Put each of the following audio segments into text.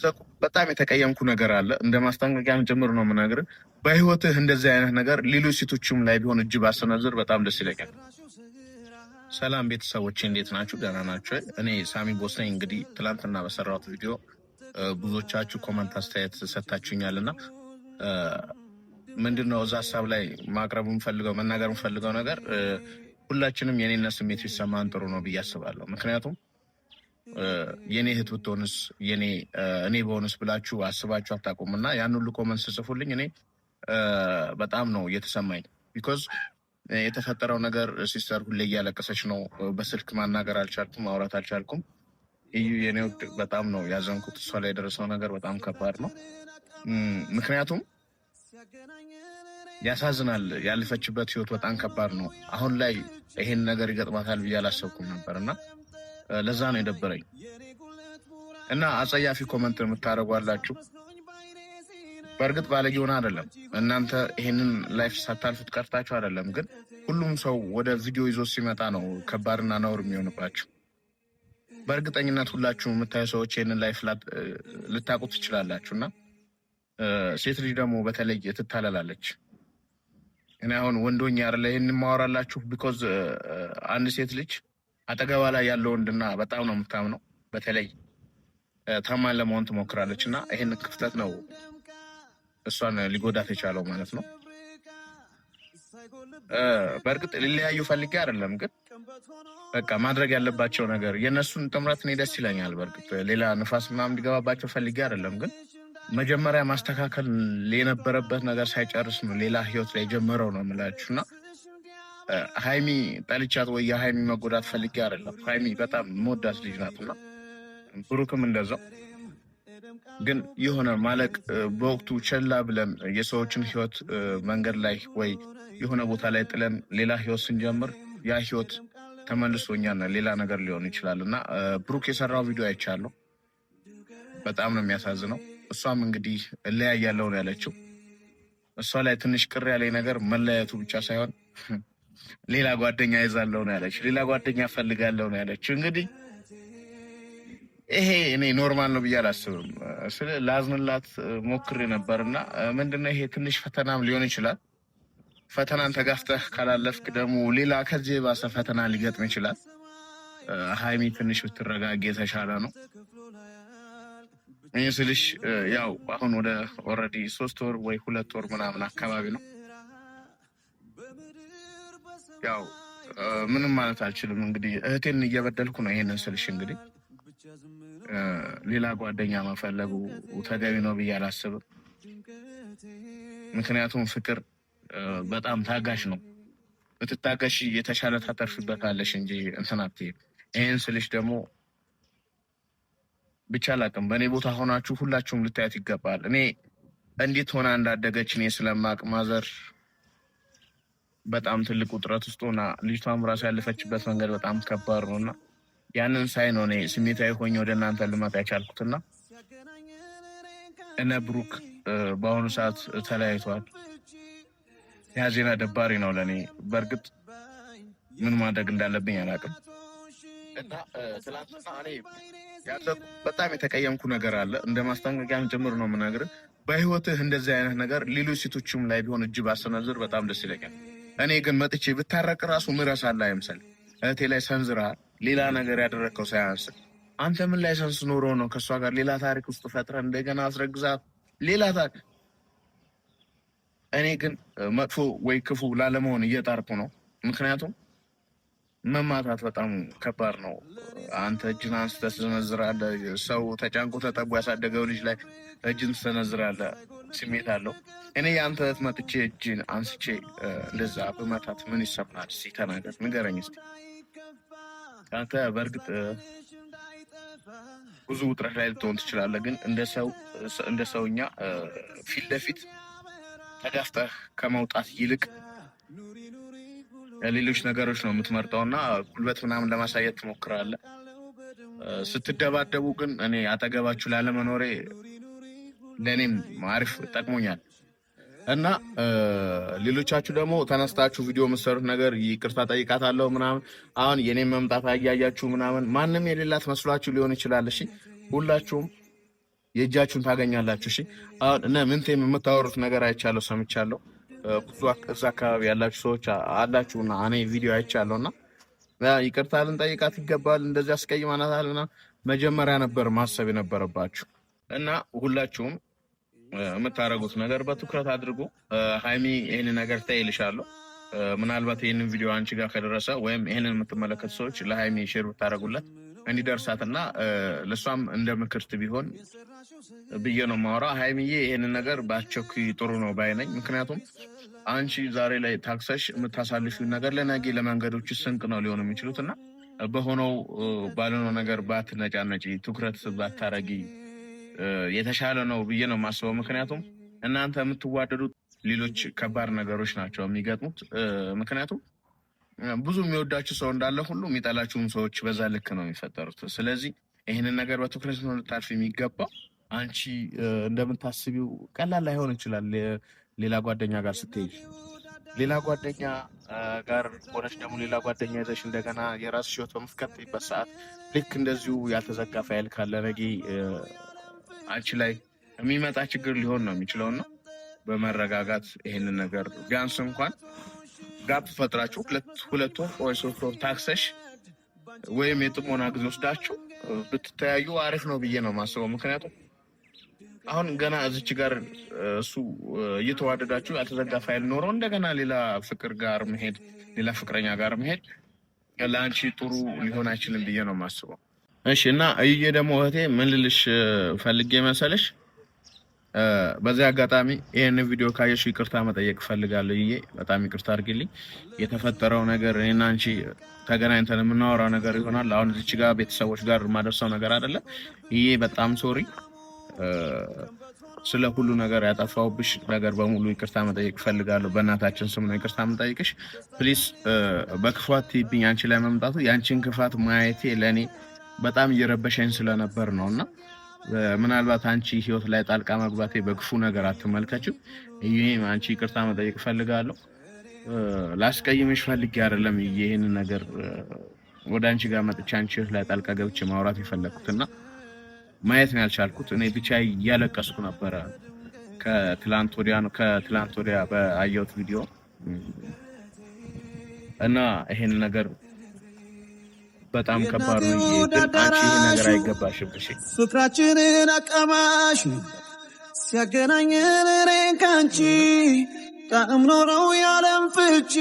ያዘቁ በጣም የተቀየምኩ ነገር አለ። እንደ ማስጠንቀቂያም ጭምር ነው የምነግርህ። በህይወትህ እንደዚህ አይነት ነገር ሌሎች ሴቶችም ላይ ቢሆን እጅ ባሰነዝር በጣም ደስ ይለኛል። ሰላም ቤተሰቦች እንዴት ናችሁ? ደህና ናቸው። እኔ ሳሚ ቦስ ነኝ። እንግዲህ ትላንትና በሰራሁት ቪዲዮ ብዙዎቻችሁ ኮመንት አስተያየት ሰጥታችሁኛል እና ምንድነው እዛ ሀሳብ ላይ ማቅረብ የምፈልገው መናገር የምፈልገው ነገር ሁላችንም የኔነት ስሜት ቢሰማን ጥሩ ነው ብዬ አስባለሁ። ምክንያቱም የኔ እህት ብትሆንስ እኔ በሆንስ ብላችሁ አስባችሁ አታውቁም እና ያን ሁሉ ኮመንት ስጽፉልኝ እኔ በጣም ነው እየተሰማኝ። ቢኮዝ የተፈጠረው ነገር ሲስተር ሁሌ እያለቀሰች ነው። በስልክ ማናገር አልቻልኩም፣ ማውራት አልቻልኩም። እዩ የኔ ውድ በጣም ነው ያዘንኩት። እሷ ላይ የደረሰው ነገር በጣም ከባድ ነው። ምክንያቱም ያሳዝናል። ያለፈችበት ህይወት በጣም ከባድ ነው። አሁን ላይ ይሄን ነገር ይገጥማታል ብዬ አላሰብኩም ነበር እና ለዛ ነው የደበረኝ። እና አጸያፊ ኮመንት የምታደርጉ አላችሁ። በእርግጥ ባለጌ ሆነ አይደለም፣ እናንተ ይሄንን ላይፍ ሳታልፉት ቀርታችሁ አይደለም። ግን ሁሉም ሰው ወደ ቪዲዮ ይዞ ሲመጣ ነው ከባድና ነውር የሚሆንባችሁ። በእርግጠኝነት ሁላችሁ የምታዩ ሰዎች ይሄንን ላይፍ ልታውቁ ትችላላችሁ። እና ሴት ልጅ ደግሞ በተለይ ትታለላለች። እኔ አሁን ወንዶኛ አይደለ ይሄን ማወራላችሁ። ቢኮዝ አንድ ሴት ልጅ አጠገባ ላይ ያለው ወንድና በጣም ነው የምታምነው። በተለይ ታማኝ ለመሆን ትሞክራለች እና ይሄን ክፍተት ነው እሷን ሊጎዳት የቻለው ማለት ነው። በእርግጥ ሊለያዩ ፈልጌ አይደለም፣ ግን በቃ ማድረግ ያለባቸው ነገር የእነሱን ጥምረት እኔ ደስ ይለኛል። በእርግጥ ሌላ ንፋስ ምናምን ሊገባባቸው ፈልጌ አይደለም፣ ግን መጀመሪያ ማስተካከል የነበረበት ነገር ሳይጨርስ ነው ሌላ ህይወት ላይ ጀመረው ነው የምላችሁ። እና ሀይሚ ጠልቻት ወይ የሀይሚ መጎዳት ፈልጌ አይደለም። ሀይሚ በጣም መወዳት ልጅ ናትና ብሩክም እንደዛው። ግን የሆነ ማለቅ በወቅቱ ቸላ ብለን የሰዎችን ህይወት መንገድ ላይ ወይ የሆነ ቦታ ላይ ጥለን ሌላ ህይወት ስንጀምር ያ ህይወት ተመልሶ እኛን ሌላ ነገር ሊሆን ይችላል እና ብሩክ የሰራው ቪዲዮ አይቻለሁ። በጣም ነው የሚያሳዝነው። እሷም እንግዲህ እለያያለሁ ነው ያለችው። እሷ ላይ ትንሽ ቅር ያለኝ ነገር መለያየቱ ብቻ ሳይሆን ሌላ ጓደኛ ይዛለሁ ነው ያለችው። ሌላ ጓደኛ ፈልጋለሁ ነው ያለችው። እንግዲህ ይሄ እኔ ኖርማል ነው ብዬ አላስብም። ላዝንላት ሞክሬ ነበርና ምንድነው ይሄ ትንሽ ፈተናም ሊሆን ይችላል። ፈተናን ተጋፍተህ ካላለፍክ ደግሞ ሌላ ከዚህ የባሰ ፈተና ሊገጥም ይችላል። ሀይሚ ትንሽ ብትረጋጊ የተሻለ ነው። ይህ ስልሽ ያው አሁን ወደ ኦልሬዲ 3 ወር ወይ 2 ወር ምናምን አካባቢ ነው። ያው ምንም ማለት አልችልም። እንግዲህ እህቴን እየበደልኩ ነው ይሄንን ስልሽ። እንግዲህ ሌላ ጓደኛ መፈለጉ ተገቢ ነው ብዬ አላስብም። ምክንያቱም ፍቅር በጣም ታጋሽ ነው። ብትታገሽ የተሻለ ታተርፍበታለሽ እንጂ እንትን አትይም። ይሄን ስልሽ ደግሞ ብቻ አላውቅም። በእኔ ቦታ ሆናችሁ ሁላችሁም ልታያት ይገባል። እኔ እንዴት ሆና እንዳደገች እኔ ስለማቅ ማዘር በጣም ትልቅ ውጥረት ውስጥ ሆና ልጅቷም ራሱ ያለፈችበት መንገድ በጣም ከባድ ነው እና ያንን ሳይ ነው እኔ ስሜታዊ ሆኜ ወደ እናንተ ልመጣ የቻልኩትና እነ ብሩክ በአሁኑ ሰዓት ተለያይቷል። ያ ዜና ደባሪ ነው ለእኔ። በእርግጥ ምን ማድረግ እንዳለብኝ አላውቅም። እና ትላንትና እኔ ያዘቁ በጣም የተቀየምኩ ነገር አለ። እንደ ማስጠንቀቂያም ጭምር ነው የምነግርህ። በህይወትህ እንደዚህ አይነት ነገር ሌሎች ሴቶችም ላይ ቢሆን እጅ ባሰነዝር በጣም ደስ ይለኛል። እኔ ግን መጥቼ ብታረቅ ራሱ ምረሳለ አይምሰል። እህቴ ላይ ሰንዝረሃል፣ ሌላ ነገር ያደረግከው ሳያንስ አንተ ምን ላይ ሰንስ ኖሮ ነው ከእሷ ጋር ሌላ ታሪክ ውስጥ ፈጥረህ እንደገና አስረግዛት ሌላ ታሪክ። እኔ ግን መጥፎ ወይ ክፉ ላለመሆን እየጣርኩ ነው። ምክንያቱም መማታት በጣም ከባድ ነው። አንተ እጅን አንስተህ ትሰነዝራለህ። ሰው ተጫንቆ ተጠቦ ያሳደገው ልጅ ላይ እጅን ትሰነዝራለህ። ስሜት አለው። እኔ የአንተ እህት መጥቼ እጅን አንስቼ እንደዛ በመታት ምን ይሰማል? እስኪ ተናገር፣ ንገረኝ እስኪ። አንተ በእርግጥ ብዙ ውጥረት ላይ ልትሆን ትችላለህ፣ ግን እንደ ሰውኛ ፊት ለፊት ተጋፍተህ ከመውጣት ይልቅ ሌሎች ነገሮች ነው የምትመርጠው እና ጉልበት ምናምን ለማሳየት ትሞክራለህ። ስትደባደቡ ግን እኔ አጠገባችሁ ላለመኖሬ ለእኔም አሪፍ ጠቅሞኛል። እና ሌሎቻችሁ ደግሞ ተነስታችሁ ቪዲዮ የምትሰሩት ነገር ይቅርታ ጠይቃታለሁ ምናምን፣ አሁን የኔም መምጣት አያያችሁ ምናምን ማንም የሌላት መስሏችሁ ሊሆን ይችላል። እሺ ሁላችሁም የእጃችሁን ታገኛላችሁ። እሺ አሁን እና ምንቴም የምታወሩት ነገር አይቻለሁ፣ ሰምቻለሁ። ብዙ እዛ አካባቢ ያላችሁ ሰዎች አላችሁና እኔ ቪዲዮ አይቻለሁና ይቅርታ ልንጠይቃት ይገባል። እንደዚህ አስቀይማናታልና መጀመሪያ ነበር ማሰብ የነበረባችሁ እና ሁላችሁም የምታደርጉት ነገር በትኩረት አድርጉ። ሀይሚ ይህን ነገር ተይልሻለሁ። ምናልባት ይህንን ቪዲዮ አንቺ ጋር ከደረሰ ወይም ይህንን የምትመለከቱ ሰዎች ለሀይሚ ሼር ብታደርጉለት እንዲደርሳትና ለእሷም እንደ ምክርት ቢሆን ብዬ ነው የማወራው። ሀይሚዬ ይህንን ነገር በአስቸኳይ ጥሩ ነው ባይነኝ። ምክንያቱም አንቺ ዛሬ ላይ ታክሰሽ የምታሳልፊውን ነገር ለነገ ለመንገዶች ስንቅ ነው ሊሆኑ የሚችሉት እና በሆነው ባልነው ነገር ባትነጫነጪ፣ ትኩረት ባታረጊ የተሻለ ነው ብዬ ነው የማስበው። ምክንያቱም እናንተ የምትዋደዱት ሌሎች ከባድ ነገሮች ናቸው የሚገጥሙት። ምክንያቱም ብዙ የሚወዳችሁ ሰው እንዳለ ሁሉ የሚጠላችሁም ሰዎች በዛ ልክ ነው የሚፈጠሩት። ስለዚህ ይህንን ነገር በትኩረት ነው ልታልፍ የሚገባው። አንቺ እንደምታስቢው ቀላል ላይሆን ይችላል። ሌላ ጓደኛ ጋር ስትሄጂ ሌላ ጓደኛ ጋር ሆነች ደግሞ ሌላ ጓደኛ ይዘሽ እንደገና የራስሽ ህይወት በምትቀጥይበት ሰዓት ልክ እንደዚሁ ያልተዘጋ ፋይል ካለ ነገ አንቺ ላይ የሚመጣ ችግር ሊሆን ነው የሚችለውና በመረጋጋት ይሄንን ነገር ቢያንስ እንኳን ጋፕ ፈጥራችሁ ሁለት ወር ወይ 3 ወር ታክሰሽ ወይም የጥሞና ጊዜ ወስዳችሁ ብትተያዩ አሪፍ ነው ብዬ ነው የማስበው። ምክንያቱም አሁን ገና እዚች ጋር እሱ እየተዋደዳችሁ ያልተዘጋ ፋይል ኖረው እንደገና ሌላ ፍቅር ጋር መሄድ ሌላ ፍቅረኛ ጋር መሄድ ለአንቺ ጥሩ ሊሆን አይችልም ብዬ ነው የማስበው። እሺ እና እዬ ደግሞ እህቴ ምን ልልሽ ፈልጌ መሰለሽ፣ በዚህ አጋጣሚ ይሄን ቪዲዮ ካየሽ ይቅርታ መጠየቅ ፈልጋለሁ። እዬ በጣም ይቅርታ አድርጊልኝ። የተፈጠረው ነገር እኔና አንቺ ተገናኝተን የምናወራው ነገር ይሆናል። አሁን እዚች ጋር ቤተሰቦች ጋር የማደርሰው ነገር አይደለም። እዬ በጣም ሶሪ። ስለ ሁሉ ነገር ያጠፋውብሽ ነገር በሙሉ ይቅርታ መጠየቅ ፈልጋለሁ። በእናታችን ስም ነው ይቅርታ መጠየቅሽ። ፕሊስ በክፋት ትይብኝ አንቺ ላይ መምጣቱ ያንቺን ክፋት ማየቴ ለኔ በጣም እየረበሸኝ ስለነበር ነውና ምናልባት አንቺ ህይወት ላይ ጣልቃ መግባቴ በክፉ ነገር አትመልከችው። ይሄን አንቺ ይቅርታ መጠየቅ ፈልጋለሁ። ላስቀይምሽ ፈልጌ አይደለም ይሄን ነገር ወደ አንቺ ጋር መጥቼ አንቺ ህይወት ላይ ጣልቃ ገብቼ ማውራት የፈለኩትና ማየት ነው ያልቻልኩት። እኔ ብቻ እያለቀስኩ ነበረ ከትላንት ወዲያ በአየሁት ቪዲዮ እና ይሄን ነገር በጣም ከባድ ነው። አንቺ ይሄ ነገር አይገባሽም። እሺ ፍቅራችንን አቀማሽ ሲያገናኘን እኔን ካንቺ ጣዕም ኖረው ያለም ፍቺ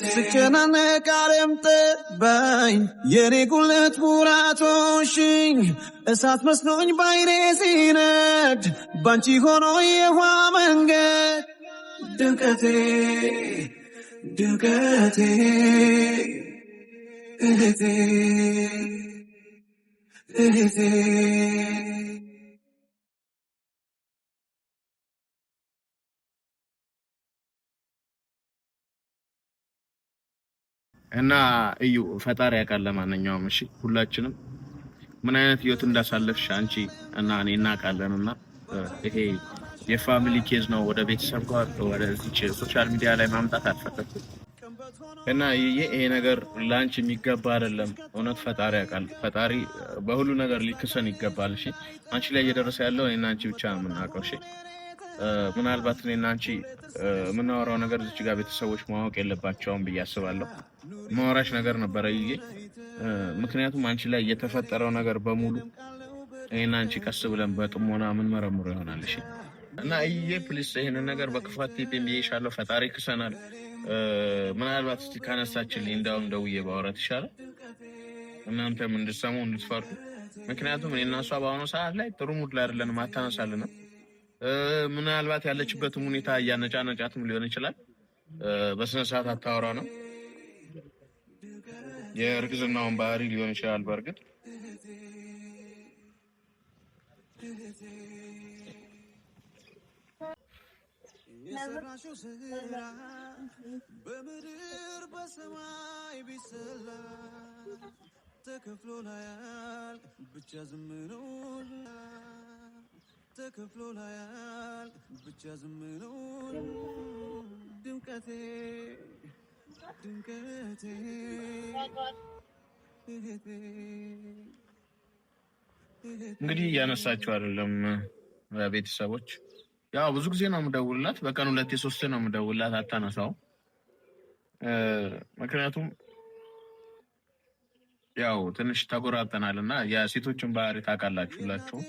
ስጨናነቅ ዓለም ጠባኝ የኔ ጉለት ቡራቶሽኝ እሳት መስሎኝ ባይኔ ሲነድ ባንቺ ሆኖ የውሃ መንገድ ድምቀቴ ድምቀቴ እህቴ እህቴ እና እዩ ፈጣሪ ያውቃል። ለማንኛውም እሺ ሁላችንም ምን አይነት ህይወት እንዳሳለፍሽ አንቺ እና እኔ እናውቃለንና ይሄ የፋሚሊ ኬዝ ነው። ወደ ቤተሰብ ጋር ወደ እዚህ ሶሻል ሚዲያ ላይ ማምጣት አልፈለኩም እና ይሄ ነገር ላንቺ የሚገባ አይደለም። እውነት ፈጣሪ ያውቃል። ፈጣሪ በሁሉ ነገር ሊክሰን ይገባል። እሺ አንቺ ላይ እየደረሰ ያለው እኔና አንቺ ብቻ ነው የምናውቀው። እሺ ምናልባት እኔና አንቺ የምናወራው ነገር እዚህ ጋር ቤተሰቦች ማወቅ የለባቸውም ብዬ አስባለሁ። ማወራሽ ነገር ነበረ ይሄ ምክንያቱም አንቺ ላይ የተፈጠረው ነገር በሙሉ እኔና አንቺ ቀስ ብለን በጥሞና ምን መረምሮ ይሆናል። እሺ እና ይሄ ፕሊስ ይሄን ነገር በክፋት ይብኝሻለሁ። ፈጣሪ ክሰናል። ምናልባት እስቲ ካነሳችልኝ እንዳውም ደውዬ ባወራት ይሻላል። እናንተም እንድትሰሙ እንድትፈሩ። ምክንያቱም እኔና እሷ በአሁኑ ሰዓት ላይ ጥሩ ሙድ ላይ አይደለንም። አታነሳልና ምናልባት ያለችበትም ሁኔታ እያነጫነጫትም ሊሆን ይችላል። በስነ ስርዓት አታወራ ነው የእርግዝናውን ባህሪ ሊሆን ይችላል። በእርግጥ የሰራሽው ስራ በምድር በሰማይ ቢሰላ ተከፍሎ ላያልቅ ብቻ ዝም ነው ተከፍሎ ላያልቅ ብቻ ዝም ነው ድምቀቴ ድምቀቴ እህቴ እንግዲህ ያነሳችሁ አይደለም ቤተሰቦች ያው ብዙ ጊዜ ነው የምደውልላት በቀን 2-3 ነው የምደውልላት አታነሳው ምክንያቱም ያው ትንሽ ተጎራብተናልና የሴቶችን ባህሪ ታውቃላችሁላችሁ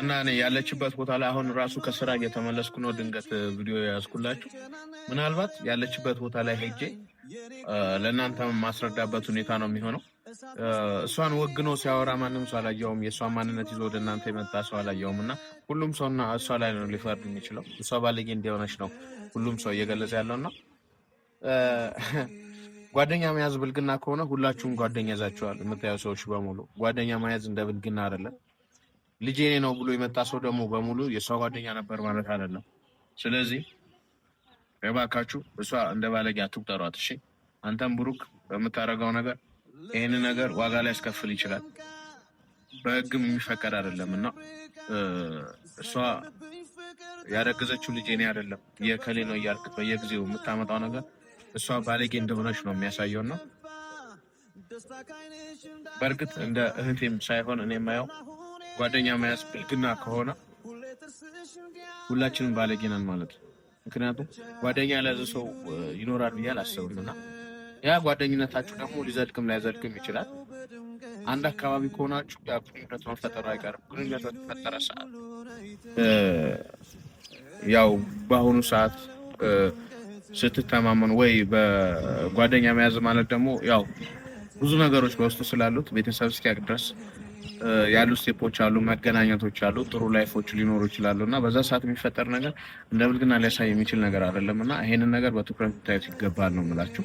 እና እኔ ያለችበት ቦታ ላይ አሁን ራሱ ከስራ እየተመለስኩ ነው ድንገት ቪዲዮ ያስኩላችሁ ምናልባት ያለችበት ቦታ ላይ ሄጄ ለእናንተ ማስረዳበት ሁኔታ ነው የሚሆነው እሷን ወግኖ ሲያወራ ማንም ሰው አላየውም የእሷን ማንነት ይዞ ወደ እናንተ የመጣ ሰው አላየውምና ሁሉም ሰውና እሷ ላይ ነው ሊፈርድ የሚችለው እሷ ባለጌ እንደሆነች ነው ሁሉም ሰው እየገለጸ ያለውና ጓደኛ መያዝ ብልግና ከሆነ ሁላችሁም ጓደኛ ያዛችኋል የምታዩ ሰዎች በሙሉ ጓደኛ መያዝ እንደ ብልግና አይደለም ልጄ ነው ብሎ የመጣ ሰው ደግሞ በሙሉ የሷ ጓደኛ ነበር ማለት አይደለም ስለዚህ እባካችሁ እሷ እንደ ባለጌ አትቁጠሯት እሺ አንተም ብሩክ በመታረጋው ነገር ይሄን ነገር ዋጋ ላይ ያስከፍል ይችላል በህግም የሚፈቀድ አይደለምና እሷ ያረገዘችው ልጄ ነው አይደለም የከሌ ነው እያልክ በየጊዜው የምታመጣው ነገር እሷ ባለጌ እንደሆነች ነው የሚያሳየውና በርግጥ እንደ እህቴም ሳይሆን እኔ ማየው ጓደኛ መያዝ ብልግና ከሆነ ሁላችንም ባለጌ ነን ማለት ነው ምክንያቱም ጓደኛ ያለዘ ሰው ይኖራል ብዬ አላስብምና ያ ጓደኝነታችሁ ደግሞ ሊዘልቅም ላይዘልቅም ይችላል አንድ አካባቢ ከሆናችሁ ያ ግንኙነት መፈጠሩ አይቀርም ግንኙነት በተፈጠረ ሰዓት ያው በአሁኑ ሰዓት ስትተማመኑ ወይ በጓደኛ መያዝ ማለት ደግሞ ያው ብዙ ነገሮች በውስጡ ስላሉት ቤተሰብ እስኪያቅ ድረስ ያሉ ስቴፖች አሉ መገናኘቶች አሉ ጥሩ ላይፎች ሊኖሩ ይችላሉና በዛ ሰዓት የሚፈጠር ነገር እንደ ብልግና ሊያሳይ የሚችል ነገር አይደለምና ይሄንን ነገር በትኩረት ታዩት ይገባል ነው የምላችሁ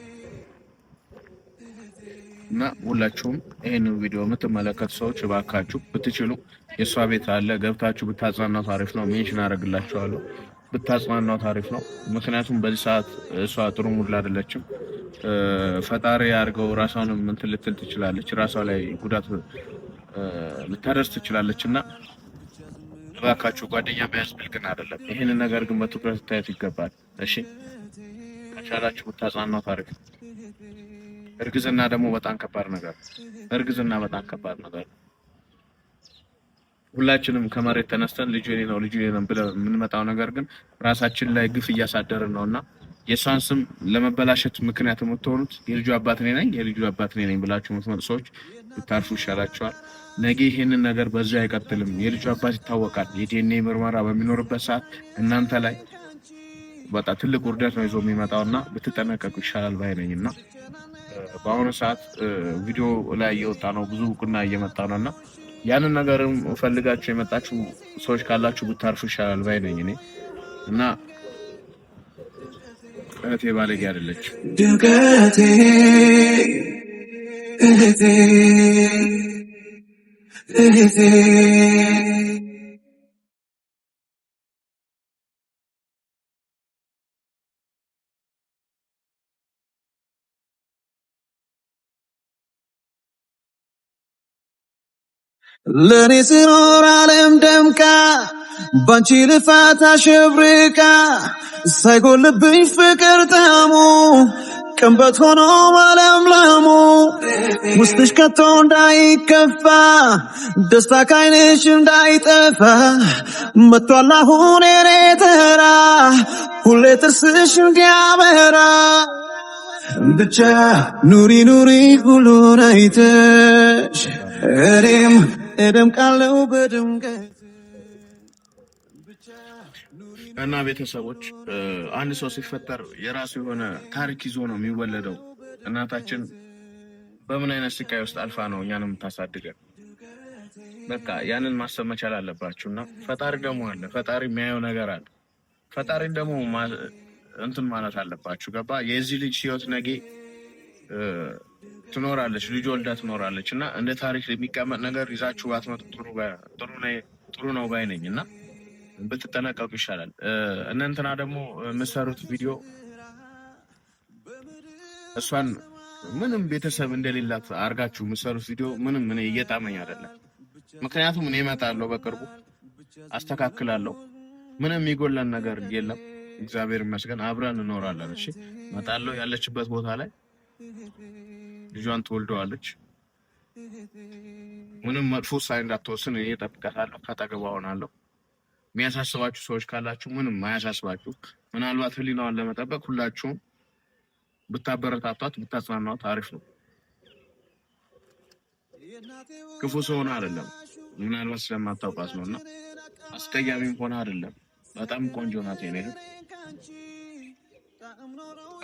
እና ሁላችሁም ይሄንን ቪዲዮ የምትመለከቱ ሰዎች እባካችሁ ብትችሉ የሷ ቤት አለ ገብታችሁ ብታጽናናው ታሪፍ ነው ሜንሽን አደርግላችኋለሁ ብታጽናናው ታሪፍ ነው ምክንያቱም በዚህ ሰዓት እሷ ጥሩ ሙድ ላይ አይደለችም ፈጣሪ ያርገው ራሷንም እንትን ልትል ትችላለች ራሷ ላይ ጉዳት ልታደርስ ትችላለችና እባካችሁ ጓደኛ መያዝ ብልግና አይደለም ይሄንን ነገር ግን በትኩረት ታዩት ይገባል እሺ ከቻላችሁ ብታጽናናው ታሪፍ እርግዝና ደግሞ በጣም ከባድ ነገር ሁላችንም ከመሬት ተነስተን ልጅ ነው ብለን የምንመጣው ነገር ግን ራሳችን ላይ ግፍ እያሳደርን ነውና የሷን ስም ለመበላሸት ምክንያት የምትሆኑት የልጁ አባት ነኝ ብላችሁ የምትመጡ ሰዎች ብታርፉ ይሻላችኋል ነገ ይሄንን ነገር በዚያ አይቀጥልም የልጁ አባት ይታወቃል የዲኤንኤ ምርመራ በሚኖርበት ሰዓት እናንተ ላይ በጣም ትልቅ ውርደት ነው ይዞ የሚመጣውና ብትጠነቀቁ ይሻላል ባይነኝና በአሁኑ ሰዓት ቪዲዮ ላይ እየወጣ ነው ብዙ ቁና እየመጣ ነውና ያንን ነገርም ፈልጋችሁ የመጣችሁ ሰዎች ካላችሁ ብታርፉ ይሻላል ባይነኝ እኔ እና እህቴ ባለጌ አይደለች ድንገቴ እህቴ ለኔ ስኖር ዓለም ደምቃ ባንቺ ልፋት አሸብርቃ ሳይጎልብኝ ፍቅር ጣሙ ቀንበት ሆኖ ማለምለሙ ውስጥሽ ከቶ እንዳይከፋ ደስታ ካይንሽ እንዳይጠፋ መጥቷል አሁን የኔ ተራ ሁሌ ጥርስሽ እንዲያበራ ብቻ ኑሪ ሁሉን አይተሽ እኔም እደምቃለሁ በድምቀት እና ቤተሰቦች አንድ ሰው ሲፈጠር የራሱ የሆነ ታሪክ ይዞ ነው የሚወለደው እናታችን በምን አይነት ስቃይ ውስጥ አልፋ ነው እኛንም ታሳድገን በቃ ያንን ማሰብ መቻል አለባችሁና ፈጣሪ ደግሞ አለ ፈጣሪ የሚያየው ነገር አለ ፈጣሪ ደግሞ እንትን ማለት አለባችሁ ገባ የዚህ ልጅ ህይወት ነገ ትኖራለች ልጅ ወልዳ ትኖራለች እና እንደ ታሪክ የሚቀመጥ ነገር ይዛችሁ ባትመጡ ጥሩ ነው ባይነኝና ብትጠነቀቁ ይሻላል እናንተና ደግሞ የምትሰሩት ቪዲዮ እሷን ምንም ቤተሰብ እንደሌላት አርጋችሁ የምትሰሩት ቪዲዮ ምንም እኔ እየጣመኝ አይደለም ምክንያቱም እኔ እመጣለሁ በቅርቡ አስተካክላለሁ ምንም የሚጎለን ነገር የለም እግዚአብሔር ይመስገን አብረን እንኖራለን። እሺ እመጣለሁ። ያለችበት ቦታ ላይ ልጇን ትወልደዋለች። ምንም መጥፎ ሳይ እንዳትወስን እኔ እጠብቃታለሁ፣ ካጠገቧ እሆናለሁ። የሚያሳስባችሁ ሰዎች ካላችሁ ምንም አያሳስባችሁ። ምናልባት ህሊናዋን ለመጠበቅ ሁላችሁም ብታበረታቷት ብታጽናኗት አሪፍ ነው። ክፉ ሰው ሆነ አይደለም፣ ምናልባት ስለማታውቃት ነው። እና አስቀያሚም ሆነ አይደለም። በጣም ቆንጆ ናት። የኔ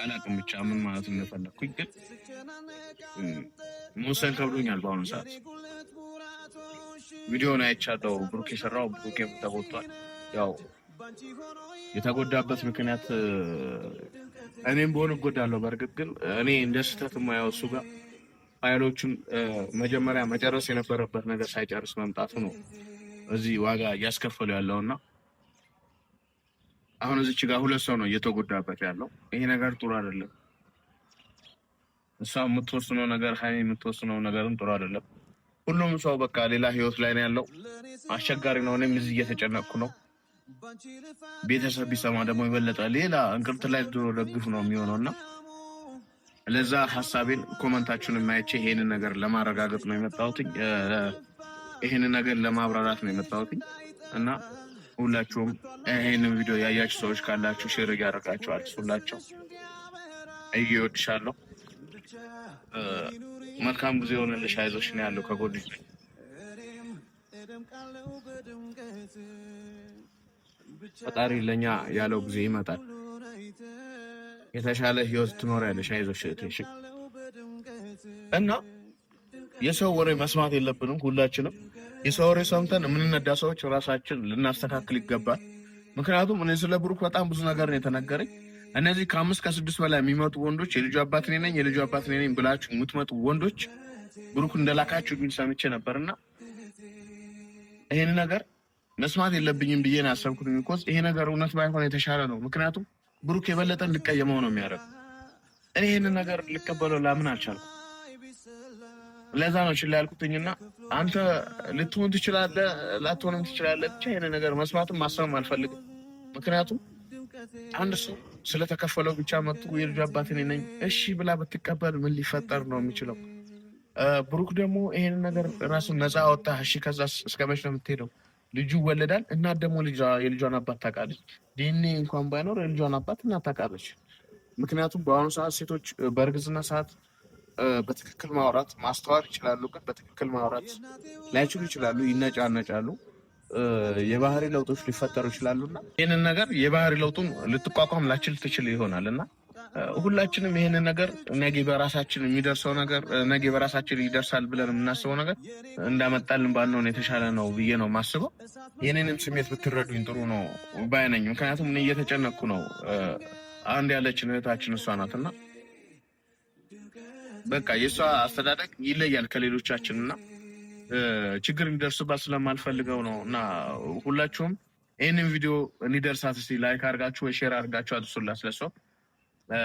አላቅም ብቻ ምን ማለት እንደፈለኩኝ ግን መውሰን ከብዶኛል በአሁኑ ሰዓት። ቪዲዮውን አይቻለሁ። ብሩክ የሰራው ብሩክ ተጎድቷል። ያው የተጎዳበት ምክንያት እኔም በሆነ እጎዳለሁ። በእርግጥ ግን እኔ እንደ ስህተት የማየው እሱ ጋር ፋይሎቹን መጀመሪያ መጨረስ የነበረበት ነገር ሳይጨርስ መምጣቱ ነው እዚህ ዋጋ እያስከፈሉ ያለውና አሁን እዚች ጋር ሁለት ሰው ነው እየተጎዳበት ያለው። ይሄ ነገር ጥሩ አይደለም። እሷ የምትወስነው ነገር ሀይሚ የምትወስነው ነገርም ጥሩ አይደለም። ሁሉም ሰው በቃ ሌላ ህይወት ላይ ነው ያለው። አስቸጋሪ ነው። እኔም እዚህ እየተጨነቅኩ ነው። ቤተሰብ ቢሰማ ደግሞ የበለጠ ሌላ እንቅርት ላይ ድሮ ደግፍ ነው የሚሆነውና ለዛ ሀሳቤን ኮመንታችሁን የማይቼ ይሄንን ነገር ለማረጋገጥ ነው የመጣሁት። ይሄንን ነገር ለማብራራት ነው የመጣሁት እና ሁላችሁም ይሄንን ቪዲዮ ያያችሁ ሰዎች ካላችሁ ሼር እያደረጋችሁ አድርሱላቸው። እወድሻለሁ። መልካም ጊዜ ሆነልሽ። አይዞሽ ነው ያለው ከጎንሽ። ፈጣሪ ለኛ ያለው ጊዜ ይመጣል። የተሻለ ህይወት ትኖሪያለሽ። አይዞሽ እህቴ። እና የሰው ወሬ መስማት የለብንም ሁላችንም። የሰው ወሬ ሰምተን የምንነዳ ሰዎች ራሳችን ልናስተካክል ይገባል። ምክንያቱም እኔ ስለ ብሩክ በጣም ብዙ ነገር ነው የተነገረኝ። እነዚህ ከ5 ከ6 በላይ የሚመጡ ወንዶች የልጁ አባት እኔ ነኝ ብላችሁ የምትመጡ ወንዶች ብሩክ እንደላካችሁ ግን ሰምቼ ነበርና ይሄን ነገር መስማት የለብኝም ብዬ ነው ያሰብኩት። because ይሄ ነገር እውነት ባይሆን የተሻለ ነው። ምክንያቱም ብሩክ የበለጠ እንድቀየመው ነው የሚያደርገው። እኔ ይሄን ነገር ልቀበለው ላምን አልቻልኩም። ለዛ ነው ችላ ያልኩትኝና አንተ ልትሆን ትችላለህ ላትሆንም ትችላለህ። ብቻ ይሄን ነገር መስማትም ማሰብም አልፈልግም። ምክንያቱም አንድ ሰው ስለተከፈለው ብቻ መጥቶ የልጁ አባት እኔ ነኝ እሺ ብላ ብትቀበል ምን ሊፈጠር ነው የሚችለው? ብሩክ ደግሞ ይሄን ነገር ራሱን ነፃ አወጣ። እሺ ከዛ እስከ መቼ ነው የምትሄደው? ልጁ ይወለዳል እና ደግሞ የልጇን አባት ታውቃለች። ዲኤንኤ እንኳን ባይኖር የልጇን አባት እናት ታውቃለች። ምክንያቱም በአሁኑ ሰዓት ሴቶች በእርግዝና ሰዓት በትክክል ማውራት ማስተዋል ይችላሉ፣ ግን በትክክል ማውራት ላይችሉ ይችላሉ፣ ይነጫነጫሉ። የባህሪ ለውጦች ሊፈጠሩ ይችላሉና ይህንን ነገር የባህሪ ለውጡን ልትቋቋም ላችል ትችል ይሆናልና ሁላችንም ይህንን ነገር ነገ በራሳችን የሚደርሰው ነገር ነገ በራሳችን ይደርሳል ብለን የምናስበው ነገር እንዳመጣልን ባንሆን የተሻለ ነው ብዬ ነው የማስበው። የኔንም ስሜት ብትረዱኝ ጥሩ ነው ባይነኝ። ምክንያቱም እኔ እየተጨነቅኩ ነው። አንድ ያለችን እህታችን እሷ ናትና በቃ የእሷ አስተዳደግ ይለያል ከሌሎቻችን እና ችግር እንዲደርስባት ስለማልፈልገው ነው። እና ሁላችሁም ይህንን ቪዲዮ እንዲደርሳት እስቲ ላይክ አድርጋችሁ ወይ ሼር አድርጋችሁ አድርሱላት። ስለሷ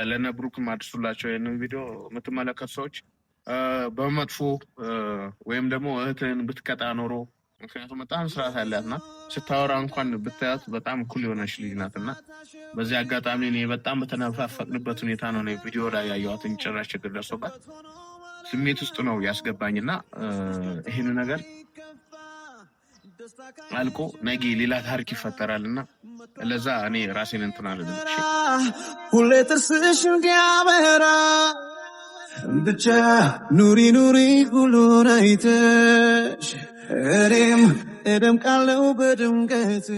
ለነ ብሩክም አድርሱላቸው። ይህንን ቪዲዮ የምትመለከቱ ሰዎች በመጥፎ ወይም ደግሞ እህትን ብትቀጣ ኖሮ፣ ምክንያቱም በጣም ስርዓት ያላትና ስታወራ እንኳን ብታያት በጣም እኩል የሆነች ልጅ ናትና በዚህ አጋጣሚ እኔ በጣም በተነፋፈቅንበት ሁኔታ ነው ቪዲዮ ላይ ያየኋትን። ጭራሽ ችግር ደርሶባት ስሜት ውስጥ ነው ያስገባኝና ይህን ነገር አልቆ ነገ ሌላ ታሪክ ይፈጠራልና ለዛ እኔ ራሴን እንትን አልልም። ሁሌ ጥርስሽ እንዲያበራ ብቻ ኑሪ ኑሪ ሁሉን አይተሽ እኔም እደምቃለሁ በድምቀት